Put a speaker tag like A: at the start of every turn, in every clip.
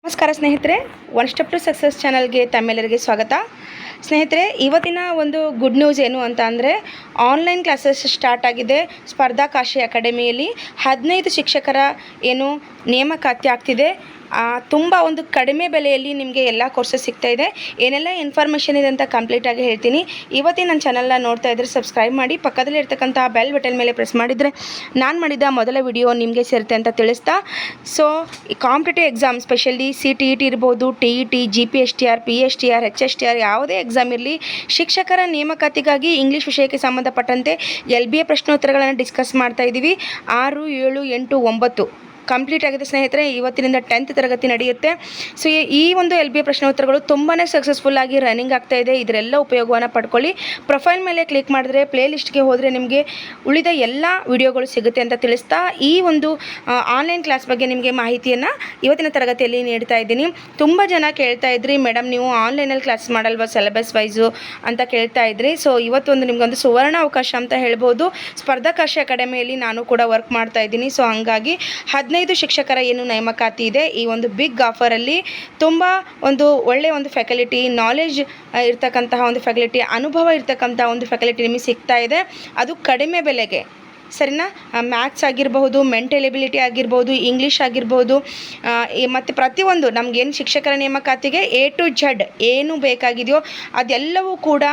A: ನಮಸ್ಕಾರ ಸ್ನೇಹಿತರೆ, one step to success ಚಾನಲ್ಗೆ ತಮ್ಮೆಲ್ಲರಿಗೆ ಸ್ವಾಗತ. ಸ್ನೇಹಿತರೆ, ಇವತ್ತಿನ ಒಂದು ಗುಡ್ ನ್ಯೂಸ್ ಏನು ಅಂತ ಅಂದರೆ, ಆನ್ಲೈನ್ ಕ್ಲಾಸಸ್ ಸ್ಟಾರ್ಟ್ ಆಗಿದೆ. ಸ್ಪರ್ಧಾಕಾಶಿ ಅಕಾಡೆಮಿಯಲ್ಲಿ 15 ಶಿಕ್ಷಕರ ಏನು ನೇಮಕಾತಿ ಆಗ್ತಿದೆ. ತುಂಬ ಒಂದು ಕಡಿಮೆ ಬೆಲೆಯಲ್ಲಿ ನಿಮಗೆ ಎಲ್ಲ ಕೋರ್ಸಸ್ ಸಿಗ್ತಾಯಿದೆ. ಏನೆಲ್ಲ ಇನ್ಫಾರ್ಮೇಷನ್ ಇದೆ ಅಂತ ಕಂಪ್ಲೀಟಾಗಿ ಹೇಳ್ತೀನಿ. ಇವತ್ತಿನ ನನ್ನ ಚಾನಲ್ನ ನೋಡ್ತಾ ಇದ್ದರೆ ಸಬ್ಸ್ಕ್ರೈಬ್ ಮಾಡಿ, ಪಕ್ಕದಲ್ಲಿ ಇರ್ತಕ್ಕಂಥ ಬೆಲ್ ಬಟನ್ ಮೇಲೆ ಪ್ರೆಸ್ ಮಾಡಿದರೆ ನಾನು ಮಾಡಿದ ಮೊದಲ ವಿಡಿಯೋ ನಿಮಗೆ ಸೇರುತ್ತೆ ಅಂತ ತಿಳಿಸ್ತಾ, ಸೊ ಈ ಕಾಂಪಿಟೇಟಿವ್ ಎಕ್ಸಾಮ್ ಸ್ಪೆಷಲಿ CTET ಇರ್ಬೋದು, TET, GPSTR, PSTR, HSTR ಯಾವುದೇ ಎಕ್ಸಾಮ್ ಇರಲಿ, ಶಿಕ್ಷಕರ ನೇಮಕಾತಿಗಾಗಿ ಇಂಗ್ಲೀಷ್ ವಿಷಯಕ್ಕೆ ಸಂಬಂಧಪಟ್ಟಂತೆ LBA ಪ್ರಶ್ನೋತ್ತರಗಳನ್ನು ಡಿಸ್ಕಸ್ ಮಾಡ್ತಾ ಇದ್ದೀವಿ. 6, 7, 8, 9 ಕಂಪ್ಲೀಟ್ ಆಗಿದೆ ಸ್ನೇಹಿತರೆ. ಇವತ್ತಿನಿಂದ 10th ತರಗತಿ ನಡೆಯುತ್ತೆ. ಸೊ ಈ ಒಂದು LBA ಪ್ರಶ್ನೋತ್ತರಗಳು ತುಂಬಾ ಸಕ್ಸಸ್ಫುಲ್ಲಾಗಿ ರನ್ನಿಂಗ್ ಆಗ್ತಾ ಇದೆ. ಇದರೆಲ್ಲ ಉಪಯೋಗವನ್ನು ಪಡ್ಕೊಳ್ಳಿ. ಪ್ರೊಫೈಲ್ ಮೇಲೆ ಕ್ಲಿಕ್ ಮಾಡಿದ್ರೆ ಪ್ಲೇ ಲಿಸ್ಟ್ಗೆ ಹೋದರೆ ನಿಮಗೆ ಉಳಿದ ಎಲ್ಲ ವಿಡಿಯೋಗಳು ಸಿಗುತ್ತೆ ಅಂತ ತಿಳಿಸ್ತಾ, ಈ ಒಂದು ಆನ್ಲೈನ್ ಕ್ಲಾಸ್ ಬಗ್ಗೆ ನಿಮಗೆ ಮಾಹಿತಿಯನ್ನು ಇವತ್ತಿನ ತರಗತಿಯಲ್ಲಿ ನೀಡ್ತಾ ಇದ್ದೀನಿ. ತುಂಬ ಜನ ಕೇಳ್ತಾ ಇದ್ರಿ, ಮೇಡಮ್ ನೀವು ಆನ್ಲೈನಲ್ಲಿ ಕ್ಲಾಸ್ ಮಾಡಲ್ವಾ ಸಿಲೆಬಸ್ ವೈಸು ಅಂತ ಕೇಳ್ತಾ ಇದ್ರಿ. ಸೊ ಇವತ್ತೊಂದು ನಿಮಗೊಂದು ಸುವರ್ಣ ಅವಕಾಶ ಅಂತ ಹೇಳ್ಬೋದು. ಸ್ಪರ್ಧಾಕಾಶಿ ಅಕಾಡೆಮಿಯಲ್ಲಿ ನಾನು ಕೂಡ ವರ್ಕ್ ಮಾಡ್ತಾ ಇದ್ದೀನಿ. ಸೊ ಹಂಗಾಗಿ 15 ಶಿಕ್ಷಕರ ಏನು ನೇಮಕಾತಿ ಇದೆ, ಈ ಒಂದು ಬಿಗ್ ಆಫರಲ್ಲಿ ತುಂಬ ಒಂದು ಒಳ್ಳೆಯ ಒಂದು ಫ್ಯಾಕಲ್ಟಿ, ನಾಲೆಜ್ ಇರ್ತಕ್ಕಂತಹ ಒಂದು ಫ್ಯಾಕಲ್ಟಿ, ಅನುಭವ ಇರ್ತಕ್ಕಂಥ ಒಂದು ಫ್ಯಾಕಲ್ಟಿ ನಿಮಗೆ ಸಿಗ್ತಾ ಇದೆ. ಅದು ಕಡಿಮೆ ಬೆಲೆಗೆ, ಸರಿನಾ. ಮ್ಯಾಥ್ಸ್ ಆಗಿರಬಹುದು, ಮೆಂಟಲ್ ಎಬಿಲಿಟಿ ಆಗಿರ್ಬೋದು, ಇಂಗ್ಲೀಷ್ ಆಗಿರ್ಬೋದು, ಮತ್ತು ಪ್ರತಿಯೊಂದು ನಮಗೇನು ಶಿಕ್ಷಕರ ನೇಮಕಾತಿಗೆ A to Z ಏನು ಬೇಕಾಗಿದೆಯೋ ಅದೆಲ್ಲವೂ ಕೂಡ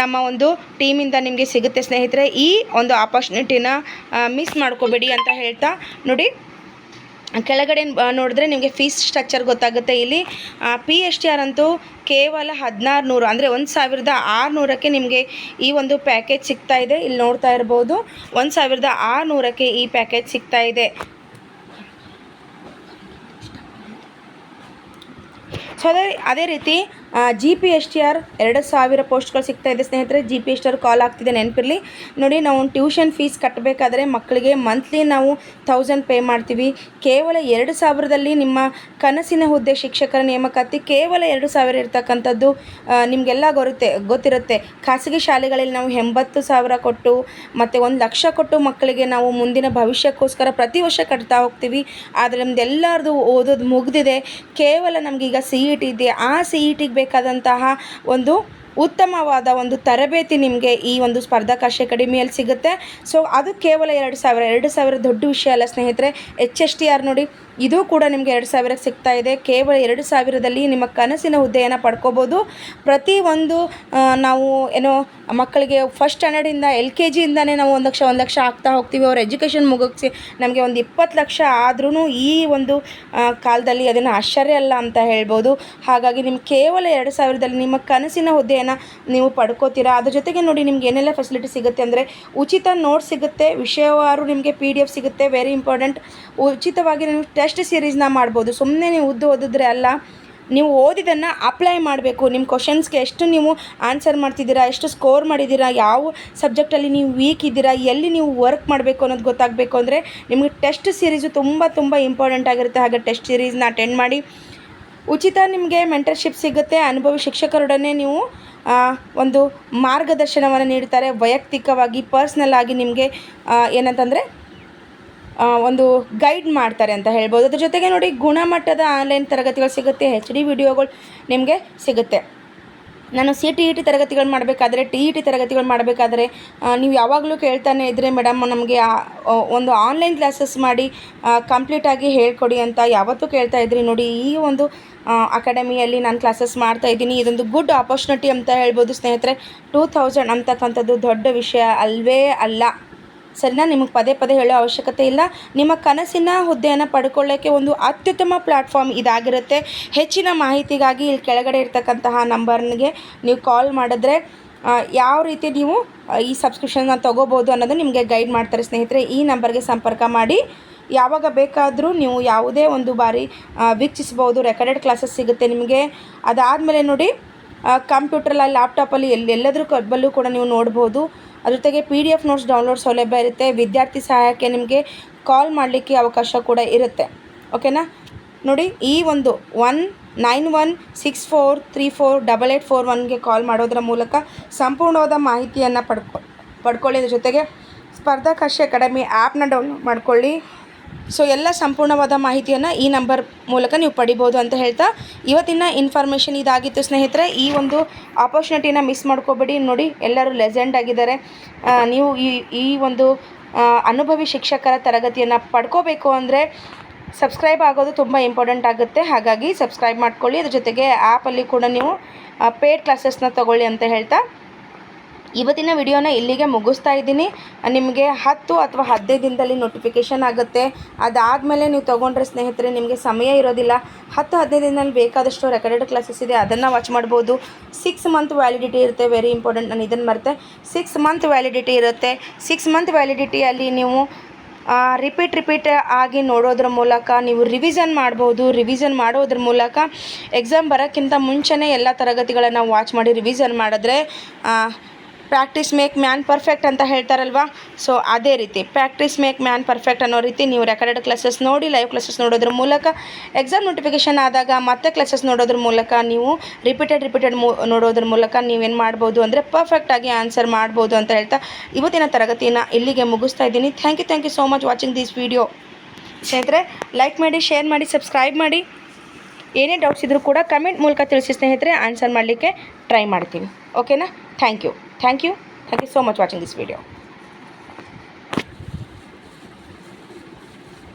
A: ನಮ್ಮ ಒಂದು ಟೀಮಿಂದ ನಿಮಗೆ ಸಿಗುತ್ತೆ ಸ್ನೇಹಿತರೆ. ಈ ಒಂದು ಆಪರ್ಚುನಿಟಿನ ಮಿಸ್ ಮಾಡ್ಕೋಬೇಡಿ ಅಂತ ಹೇಳ್ತಾ, ನೋಡಿ ಕೆಳಗಡೆ ನೋಡಿದ್ರೆ ನಿಮಗೆ ಫೀಸ್ ಸ್ಟ್ರಕ್ಚರ್ ಗೊತ್ತಾಗುತ್ತೆ. ಇಲ್ಲಿ PSTR ಅಂತೂ ಕೇವಲ 1600 ಅಂದರೆ 1600ಕ್ಕೆ ನಿಮಗೆ ಈ ಒಂದು ಪ್ಯಾಕೇಜ್ ಸಿಗ್ತಾ ಇದೆ. ಇಲ್ಲಿ ನೋಡ್ತಾ ಇರ್ಬೋದು, 1600ಕ್ಕೆ ಈ ಪ್ಯಾಕೇಜ್ ಸಿಗ್ತಾ ಇದೆ. ಸೊ ಅದೇ ರೀತಿ GPSTR 2000 ಪೋಸ್ಟ್ಗಳು ಸಿಗ್ತಾ ಇದೆ ಸ್ನೇಹಿತರೆ. GPSTR ಕಾಲ್ ಆಗ್ತಿದೆ, ನೆನಪಿರಲಿ. ನೋಡಿ, ನಾವು ಟ್ಯೂಷನ್ ಫೀಸ್ ಕಟ್ಟಬೇಕಾದ್ರೆ ಮಕ್ಕಳಿಗೆ ಮಂತ್ಲಿ ನಾವು 1000 ಪೇ ಮಾಡ್ತೀವಿ. ಕೇವಲ 2000ದಲ್ಲಿ ನಿಮ್ಮ ಕನಸಿನ ಹುದ್ದೆ ಶಿಕ್ಷಕರ ನೇಮಕಾತಿ ಕೇವಲ 2000 ಇರ್ತಕ್ಕಂಥದ್ದು ನಿಮಗೆಲ್ಲ ಗೊತ್ತಿರುತ್ತೆ. ಖಾಸಗಿ ಶಾಲೆಗಳಲ್ಲಿ ನಾವು 80,000 ಕೊಟ್ಟು ಮತ್ತು 1,00,000 ಕೊಟ್ಟು ಮಕ್ಕಳಿಗೆ ನಾವು ಮುಂದಿನ ಭವಿಷ್ಯಕ್ಕೋಸ್ಕರ ಪ್ರತಿ ವರ್ಷ ಕಟ್ತಾ ಹೋಗ್ತೀವಿ. ಆದರೆ ನಮ್ದೆಲ್ಲರದು ಓದೋದು ಮುಗಿದಿದೆ. ಕೇವಲ ನಮಗೀಗ CET ಇದೆ. ಆ CETಗೆ ಬೇಕಾದಂತಹ ಒಂದು ಉತ್ತಮವಾದ ಒಂದು ತರಬೇತಿ ನಿಮಗೆ ಈ ಒಂದು ಸ್ಪರ್ಧಾಕಾಶಿ ಅಕಾಡೆಮಿಯಲ್ಲಿ ಸಿಗುತ್ತೆ. ಸೊ ಅದು ಕೇವಲ 2000 ದೊಡ್ಡ ವಿಷಯ ಅಲ್ಲ ಸ್ನೇಹಿತರೆ. HSTR ನೋಡಿ, ಇದು ಕೂಡ ನಿಮಗೆ 2000ಕ್ಕೆ ಸಿಗ್ತಾ ಇದೆ. ಕೇವಲ 2000ದಲ್ಲಿ ನಿಮ್ಮ ಕನಸಿನ ಹುದ್ದೆಯನ್ನು ಪಡ್ಕೋಬೋದು. ಪ್ರತಿ ಒಂದು ನಾವು ಏನೋ ಮಕ್ಕಳಿಗೆ ಫಸ್ಟ್ ಸ್ಟ್ಯಾಂಡರ್ಡಿಂದ LKGಯಿಂದನೇ ನಾವು 1 ಲಕ್ಷ ಆಗ್ತಾ ಹೋಗ್ತೀವಿ. ಅವ್ರ ಎಜುಕೇಷನ್ ಮುಗಿಸಿ ನಮಗೆ ಒಂದು 20 ಲಕ್ಷ ಆದ್ರೂ ಈ ಒಂದು ಕಾಲದಲ್ಲಿ ಅದನ್ನು ಆಶ್ಚರ್ಯ ಅಲ್ಲ ಅಂತ ಹೇಳ್ಬೋದು. ಹಾಗಾಗಿ ನಿಮ್ಗೆ ಕೇವಲ 2000ದಲ್ಲಿ ನಿಮ್ಮ ಕನಸಿನ ಹುದ್ದೆಯನ್ನು ನೀವು ಪಡ್ಕೋತೀರಾ. ಅದ್ರ ಜೊತೆಗೆ ನೋಡಿ, ನಿಮ್ಗೆ ಏನೆಲ್ಲ ಫೆಸಿಲಿಟಿ ಸಿಗುತ್ತೆ ಅಂದರೆ, ಉಚಿತ ನೋಟ್ಸ್ ಸಿಗುತ್ತೆ, ವಿಷಯವಾರು ನಿಮಗೆ PDF ಸಿಗುತ್ತೆ. Very important. ಉಚಿತವಾಗಿ ನೀವು ಟೆಸ್ಟ್ ಸೀರೀಸ್ನ ಮಾಡ್ಬೋದು. ಸುಮ್ಮನೆ ನೀವು ಓದಿದ್ರೆ ಅಲ್ಲ, ನೀವು ಓದಿದ್ದನ್ನು ಅಪ್ಲೈ ಮಾಡಬೇಕು. ನಿಮ್ಮ ಕ್ವಶನ್ಸ್ಗೆ ಎಷ್ಟು ನೀವು ಆನ್ಸರ್ ಮಾಡ್ತಿದ್ದೀರಾ, ಎಷ್ಟು ಸ್ಕೋರ್ ಮಾಡಿದ್ದೀರಾ, ಯಾವ ಸಬ್ಜೆಕ್ಟಲ್ಲಿ ನೀವು ವೀಕ್ ಇದ್ದೀರಾ, ಎಲ್ಲಿ ನೀವು ವರ್ಕ್ ಮಾಡಬೇಕು ಅನ್ನೋದು ಗೊತ್ತಾಗಬೇಕು ಅಂದರೆ ನಿಮಗೆ ಟೆಸ್ಟ್ ಸೀರೀಸು ತುಂಬ ಇಂಪಾರ್ಟೆಂಟ್ ಆಗಿರುತ್ತೆ. ಹಾಗೆ ಟೆಸ್ಟ್ ಸೀರೀಸ್ನ ಅಟೆಂಡ್ ಮಾಡಿ. ಉಚಿತ ನಿಮಗೆ ಮೆಂಟರ್ಶಿಪ್ ಸಿಗುತ್ತೆ. ಅನುಭವಿ ಶಿಕ್ಷಕರೊಡನೆ ನೀವು ಒಂದು ಮಾರ್ಗದರ್ಶನವನ್ನು ನೀಡ್ತಾರೆ. ವೈಯಕ್ತಿಕವಾಗಿ ಪರ್ಸ್ನಲ್ ಆಗಿ ನಿಮಗೆ ಏನಂತಂದರೆ ಒಂದು ಗೈಡ್ ಮಾಡ್ತಾರೆ ಅಂತ ಹೇಳ್ಬೋದು. ಅದ್ರ ಜೊತೆಗೆ ನೋಡಿ, ಗುಣಮಟ್ಟದ ಆನ್ಲೈನ್ ತರಗತಿಗಳು ಸಿಗುತ್ತೆ. HD ವಿಡಿಯೋಗಳು ನಿಮಗೆ ಸಿಗುತ್ತೆ. ನಾನು CTET ತರಗತಿಗಳು ಮಾಡಬೇಕಾದ್ರೆ, TET ತರಗತಿಗಳು ಮಾಡಬೇಕಾದ್ರೆ ನೀವು ಯಾವಾಗಲೂ ಕೇಳ್ತಾನೆ ಇದ್ದರೆ, ಮೇಡಮ್ ನಮಗೆ ಒಂದು ಆನ್ಲೈನ್ ಕ್ಲಾಸಸ್ ಮಾಡಿ ಕಂಪ್ಲೀಟಾಗಿ ಹೇಳ್ಕೊಡಿ ಅಂತ ಯಾವತ್ತೂ ಕೇಳ್ತಾ ಇದ್ರಿ. ನೋಡಿ, ಈ ಒಂದು ಅಕಾಡೆಮಿಯಲ್ಲಿ ನಾನು ಕ್ಲಾಸಸ್ ಮಾಡ್ತಾಯಿದ್ದೀನಿ. ಇದೊಂದು ಗುಡ್ ಆಪರ್ಚುನಿಟಿ ಅಂತ ಹೇಳ್ಬೋದು ಸ್ನೇಹಿತರೆ. 2000 ಅಂತಕ್ಕಂಥದ್ದು ದೊಡ್ಡ ವಿಷಯ ಅಲ್ವೇ ಅಲ್ಲ, ಸರಿನಾ. ನಿಮಗೆ ಪದೇ ಹೇಳೋ ಅವಶ್ಯಕತೆ ಇಲ್ಲ. ನಿಮ್ಮ ಕನಸಿನ ಹುದ್ದೆಯನ್ನು ಪಡ್ಕೊಳ್ಳೋಕ್ಕೆ ಒಂದು ಅತ್ಯುತ್ತಮ ಪ್ಲ್ಯಾಟ್ಫಾರ್ಮ್ ಇದಾಗಿರುತ್ತೆ. ಹೆಚ್ಚಿನ ಮಾಹಿತಿಗಾಗಿ ಇಲ್ಲಿ ಕೆಳಗಡೆ ಇರ್ತಕ್ಕಂತಹ ನಂಬರ್ನಿಗೆ ನೀವು ಕಾಲ್ ಮಾಡಿದ್ರೆ ಯಾವ ರೀತಿ ನೀವು ಈ ಸಬ್ಸ್ಕ್ರಿಪ್ಷನ್ನ ತೊಗೋಬೋದು ಅನ್ನೋದು ನಿಮಗೆ ಗೈಡ್ ಮಾಡ್ತಾರೆ ಸ್ನೇಹಿತರೆ. ಈ ನಂಬರ್ಗೆ ಸಂಪರ್ಕ ಮಾಡಿ ಯಾವಾಗ ಬೇಕಾದರೂ ನೀವು ಯಾವುದೇ ಒಂದು ಬಾರಿ ವೀಕ್ಷಿಸ್ಬೋದು. ರೆಕಾರ್ಡೆಡ್ ಕ್ಲಾಸಸ್ ಸಿಗುತ್ತೆ ನಿಮಗೆ. ಅದಾದಮೇಲೆ ನೋಡಿ, ಕಂಪ್ಯೂಟ್ರಲ್ಲಿ, ಲ್ಯಾಪ್ಟಾಪಲ್ಲಿ ಎಲ್ಲದ್ರ ಬಲ್ಲೂ ಕೂಡ ನೀವು ನೋಡ್ಬೋದು. ಅದ್ರ ಜೊತೆಗೆ PDF ನೋಟ್ಸ್ ಡೌನ್ಲೋಡ್ ಸೌಲಭ್ಯ ಇರುತ್ತೆ. ವಿದ್ಯಾರ್ಥಿ ಸಹಾಯಕ್ಕೆ ನಿಮಗೆ ಕಾಲ್ ಮಾಡಲಿಕ್ಕೆ ಅವಕಾಶ ಕೂಡ ಇರುತ್ತೆ. ಓಕೆನಾ. ನೋಡಿ, ಈ ಒಂದು 1916434841ಗೆ ಕಾಲ್ ಮಾಡೋದ್ರ ಮೂಲಕ ಸಂಪೂರ್ಣವಾದ ಮಾಹಿತಿಯನ್ನು ಪಡ್ಕೊಳ್ಳಿ. ಅದ್ರ ಜೊತೆಗೆ ಸ್ಪರ್ಧಾಕಾಶಿ ಅಕಾಡೆಮಿ ಆ್ಯಪ್ನ ಡೌನ್ಲೋಡ್ ಮಾಡ್ಕೊಳ್ಳಿ. ಸೊ ಎಲ್ಲ ಸಂಪೂರ್ಣವಾದ ಮಾಹಿತಿಯನ್ನು ಈ ನಂಬರ್ ಮೂಲಕ ನೀವು ಪಡಿಬೋದು ಅಂತ ಹೇಳ್ತಾ ಇವತ್ತಿನ ಇನ್ಫಾರ್ಮೇಷನ್ ಇದಾಗಿತ್ತು ಸ್ನೇಹಿತರೆ. ಈ ಒಂದು ಆಪರ್ಚುನಿಟಿನ ಮಿಸ್ ಮಾಡ್ಕೋಬೇಡಿ. ನೋಡಿ ಎಲ್ಲರೂ ಲೆಜೆಂಡ್ ಆಗಿದ್ದಾರೆ. ನೀವು ಈ ಒಂದು ಅನುಭವಿ ಶಿಕ್ಷಕರ ತರಗತಿಯನ್ನು ಪಡ್ಕೋಬೇಕು ಅಂದರೆ ಸಬ್ಸ್ಕ್ರೈಬ್ ಆಗೋದು ತುಂಬ ಇಂಪಾರ್ಟೆಂಟ್ ಆಗುತ್ತೆ. ಹಾಗಾಗಿ ಸಬ್ಸ್ಕ್ರೈಬ್ ಮಾಡ್ಕೊಳ್ಳಿ. ಅದ್ರ ಜೊತೆಗೆ ಆ್ಯಪಲ್ಲಿ ಕೂಡ ನೀವು ಪೇಯ್ಡ್ ಕ್ಲಾಸಸ್ನ ತೊಗೊಳ್ಳಿ ಅಂತ ಹೇಳ್ತಾ ಇವತ್ತಿನ ವಿಡಿಯೋನ ಇಲ್ಲಿಗೆ ಮುಗಿಸ್ತಾ ಇದ್ದೀನಿ. ನಿಮಗೆ 10 ಅಥವಾ 15 ದಿನದಲ್ಲಿ ನೋಟಿಫಿಕೇಷನ್ ಆಗುತ್ತೆ. ಅದಾದಮೇಲೆ ನೀವು ತೊಗೊಂಡ್ರೆ ಸ್ನೇಹಿತರೆ ನಿಮಗೆ ಸಮಯ ಇರೋದಿಲ್ಲ. 10-15 ದಿನದಲ್ಲಿ ಬೇಕಾದಷ್ಟು ರೆಕಾರ್ಡೆಡ್ ಕ್ಲಾಸಸ್ ಇದೆ, ಅದನ್ನು ವಾಚ್ ಮಾಡ್ಬೋದು. 6 ಮಂತ್ ವ್ಯಾಲಿಡಿಟಿ ಇರುತ್ತೆ. ವೆರಿ ಇಂಪಾರ್ಟೆಂಟ್, ನಾನು ಇದನ್ನು ಮರೆತೆ. 6 ಮಂತ್ ವ್ಯಾಲಿಡಿಟಿ ಇರುತ್ತೆ. 6 ಮಂತ್ ವ್ಯಾಲಿಡಿಟಿಯಲ್ಲಿ ನೀವು ರಿಪೀಟ್ ಆಗಿ ನೋಡೋದ್ರ ಮೂಲಕ ನೀವು ರಿವಿಷನ್ ಮಾಡ್ಬೋದು. ರಿವಿಷನ್ ಮಾಡೋದ್ರ ಮೂಲಕ ಎಕ್ಸಾಮ್ ಬರೋಕ್ಕಿಂತ ಮುಂಚೆನೇ ಎಲ್ಲ ತರಗತಿಗಳನ್ನು ವಾಚ್ ಮಾಡಿ ರಿವಿಷನ್ ಮಾಡಿದ್ರೆ ಪ್ರಾಕ್ಟೀಸ್ ಮೇಕ್ ಮ್ಯಾನ್ ಪರ್ಫೆಕ್ಟ್ ಅಂತ ಹೇಳ್ತಾರಲ್ವ. ಸೊ ಅದೇ ರೀತಿ ಪ್ರಾಕ್ಟೀಸ್ ಮೇಕ್ ಮ್ಯಾನ್ ಪರ್ಫೆಕ್ಟ್ ಅನ್ನೋ ರೀತಿ ನೀವು ರೆಕಾರ್ಡೆಡ್ ಕ್ಲಾಸಸ್ ನೋಡಿ, ಲೈವ್ ಕ್ಲಾಸಸ್ ನೋಡೋದ್ರ ಮೂಲಕ ಎಕ್ಸಾಮ್ ನೋಟಿಫಿಕೇಷನ್ ಆದಾಗ ಮತ್ತೆ ಕ್ಲಾಸಸ್ ನೋಡೋದ್ರ ಮೂಲಕ ನೀವು ರಿಪೀಟೆಡ್ ನೋಡೋದ್ರ ಮೂಲಕ ನೀವೇನು ಮಾಡ್ಬೋದು ಅಂದರೆ ಪರ್ಫೆಕ್ಟಾಗಿ ಆನ್ಸರ್ ಮಾಡ್ಬೋದು ಅಂತ ಹೇಳ್ತಾ ಇವತ್ತಿನ ತರಗತಿಯನ್ನು ಇಲ್ಲಿಗೆ ಮುಗಿಸ್ತಾ ಇದ್ದೀನಿ. Thank you so much watching this video. ಸ್ನೇಹಿತರೆ ಲೈಕ್ ಮಾಡಿ, ಶೇರ್ ಮಾಡಿ, ಸಬ್ಸ್ಕ್ರೈಬ್ ಮಾಡಿ. ಏನೇ ಡೌಟ್ಸ್ ಇದ್ದರೂ ಕೂಡ ಕಮೆಂಟ್ ಮೂಲಕ ತಿಳಿಸಿ ಸ್ನೇಹಿತರೆ, ಆನ್ಸರ್ ಮಾಡಲಿಕ್ಕೆ ಟ್ರೈ ಮಾಡ್ತೀನಿ. ಓಕೆನಾ? Thank you so much watching this video.